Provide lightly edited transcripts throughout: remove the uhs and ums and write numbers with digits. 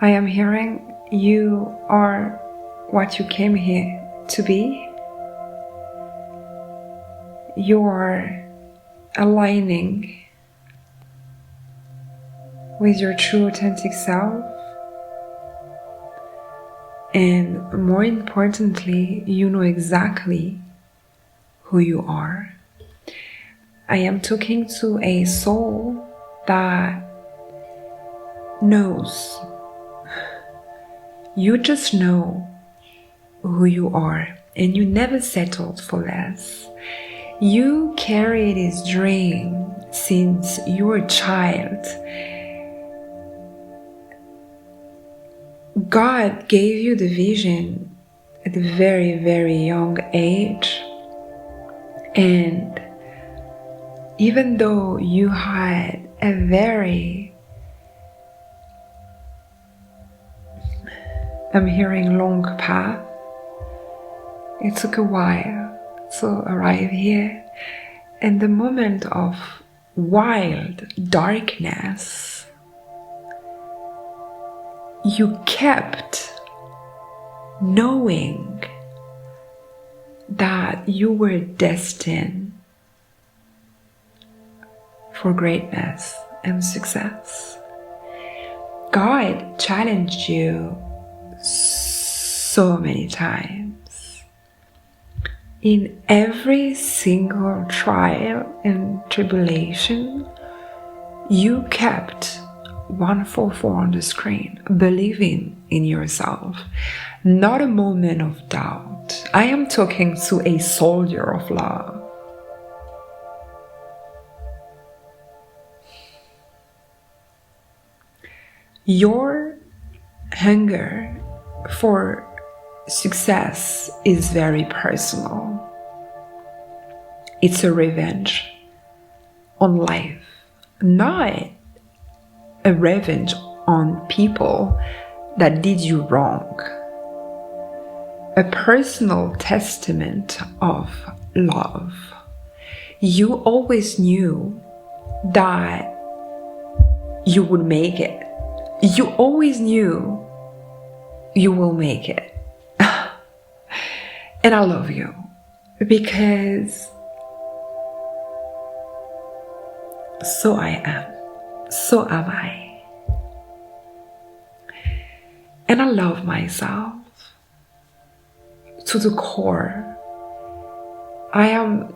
I am hearing you are what you came here to be. You're aligning with your true authentic self, and more importantly, you know exactly who you are. I am talking to a soul that knows. You just know who you are, and you never settled for less. You carry this dream since you were a child. God gave you the vision at a very, very young age. And even though you had a very, I'm hearing long path, it took a while to arrive here. And the moment of wild darkness, you kept knowing that you were destined for greatness and success. God challenged you so many times. In every single trial and tribulation, you kept 144 on the screen, believing in yourself, not a moment of doubt. I am talking to a soldier of love. Your hunger for success is very personal. It's a revenge on life, not a revenge on people that did you wrong. A personal testament of love. You always knew that you would make it. You always knew you will make it. And I love you because so I am. So am I. And I love myself to the core. I am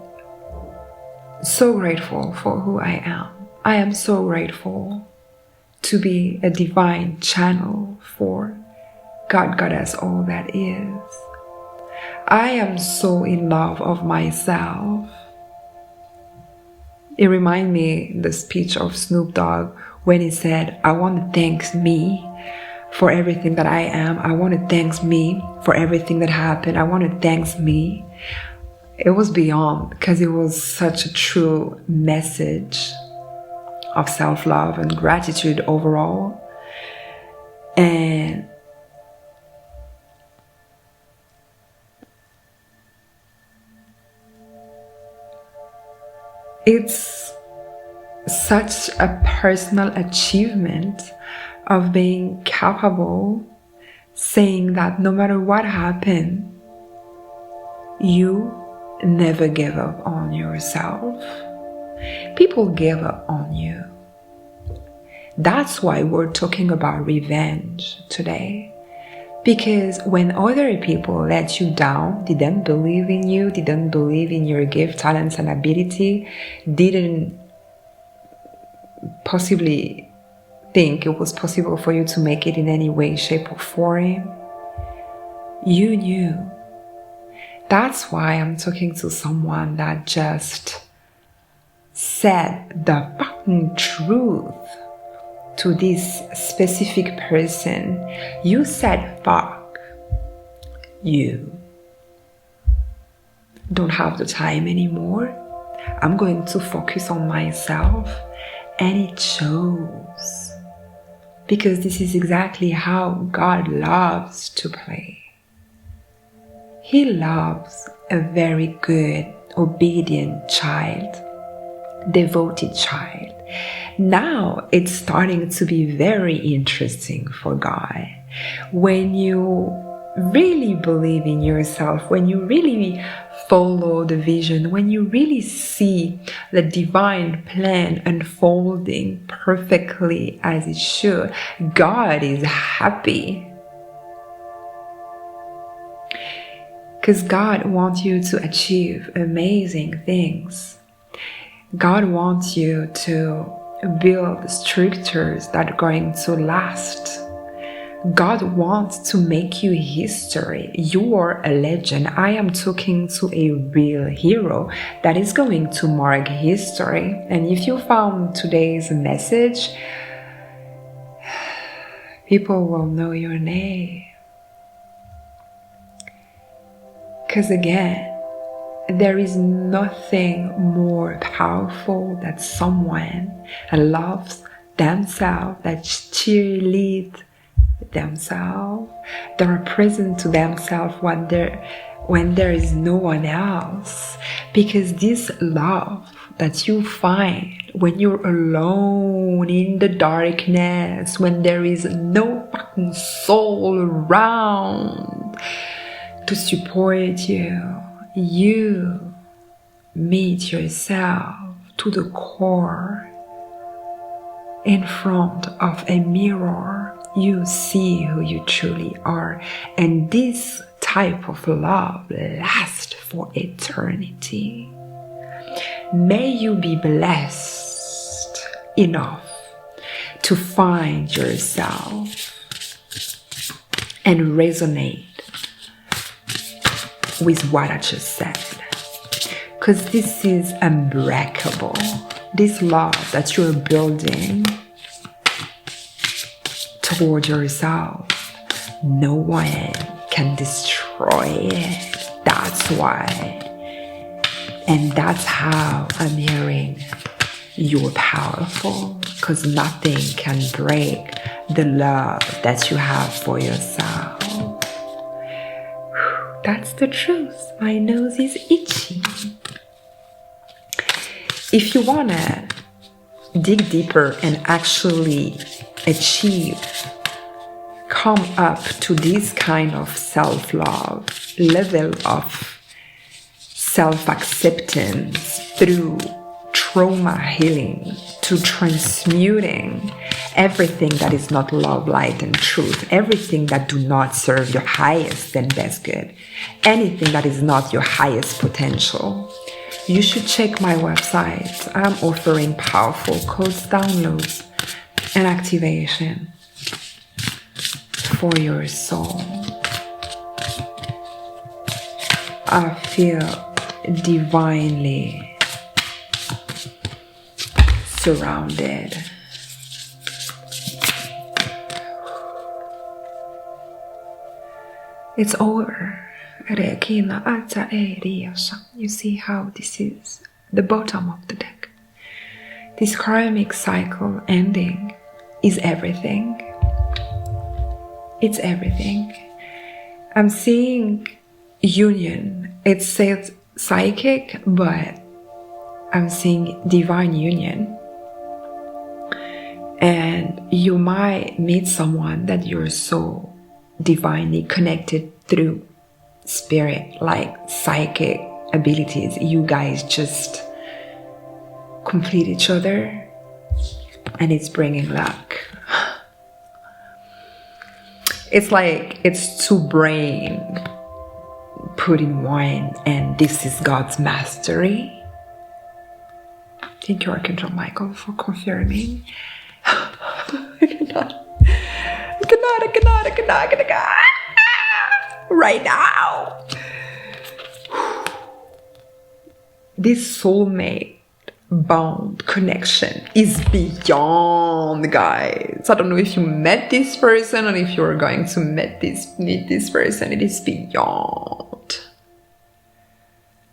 so grateful for who I am. I am so grateful to be a divine channel for God, Goddess, all that is. I am so in love of myself. It reminds me the speech of Snoop Dogg when he said, I want to thank me for everything that I am. I want to thank me for everything that happened. I want to thank me. It was beyond, because it was such a true message of self-love and gratitude overall. And it's such a personal achievement of being capable, saying that no matter what happened, you never give up on yourself. People give up on you. That's why we're talking about revenge today. Because when other people let you down, didn't believe in you, didn't believe in your gift, talents, and ability, didn't possibly think it was possible for you to make it in any way, shape, or form, you knew. That's why I'm talking to someone that just said the fucking truth to this specific person. You said, fuck you. Don't have the time anymore. I'm going to focus on myself. And it shows. Because this is exactly how God loves to play. He loves a very good, obedient child devoted child. Now it's starting to be very interesting for God. When you really believe in yourself, when you really follow the vision, when you really see the divine plan unfolding perfectly as it should, God is happy. Because God wants you to achieve amazing things. God wants you to build structures that are going to last. God wants to make you history. You are a legend. I am talking to a real hero that is going to mark history. And if you found today's message, people will know your name. Because again, there is nothing more powerful than someone that loves themselves, that cheerleads themselves, that are present to themselves when there is no one else. Because this love that you find when you're alone in the darkness, when there is no fucking soul around to support you, you meet yourself to the core. In front of a mirror, you see who you truly are. And this type of love lasts for eternity. May you be blessed enough to find yourself and resonate with what I just said. Because this is unbreakable. This love that you're building toward yourself, no one can destroy it. That's why. And that's how I'm hearing you're powerful, because nothing can break the love that you have for yourself. That's the truth. My nose is itchy. If you want to dig deeper and actually achieve, come up to this kind of self-love, level of self-acceptance through trauma healing, to transmuting everything that is not love, light, and truth, everything that do not serve your highest and best good, anything that is not your highest potential, you should check my website. I'm offering powerful codes, downloads, and activation for your soul. I feel divinely surrounded. It's over. You see how this is the bottom of the deck. This karmic cycle ending is everything. It's everything. I'm seeing union. It says psychic, but I'm seeing divine union. And you might meet someone that you're so divinely connected through spirit, like psychic abilities. You guys just complete each other, and it's bringing luck. It's like it's two brains put in one, and this is God's mastery. Thank you, Archangel Michael, for confirming. I cannot. Right now. This soulmate bond connection is beyond, guys. I don't know if you met this person or if you're going to meet this person. It is beyond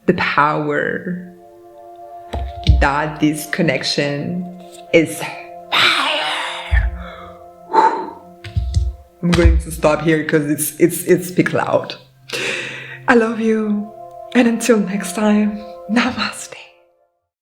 the power that this connection is. I'm going to stop here because it's big loud. I love you, and until next time, namaste.